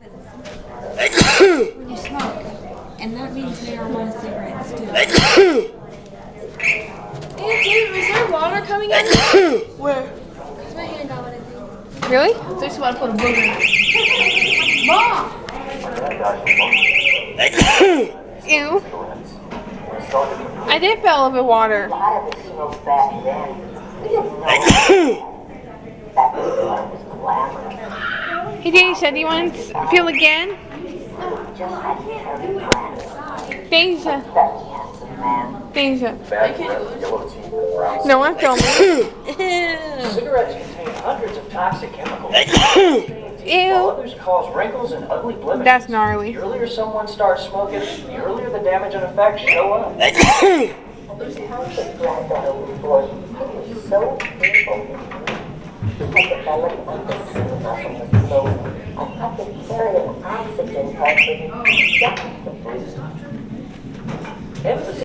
when you smoke, and that means marijuana cigarettes too. Hey, dude, is there water coming out? Where? Cause my hand got what I think. Really? I just want to put a booger in it. Mom! Ew. I did feel a little bit of water. Hey, Deja, do you want to feel again? Deja. Deja. No, I'm filming. Cigarettes contain hundreds of toxic chemicals. While Ew. others cause wrinkles and ugly blemishes. That's gnarly. The earlier someone starts smoking, the earlier the damage and effects show up. This toxic tobacco was so painful. I could barely understand nothing was so I could carry an oxygen tank with me just to breathe. Emphasis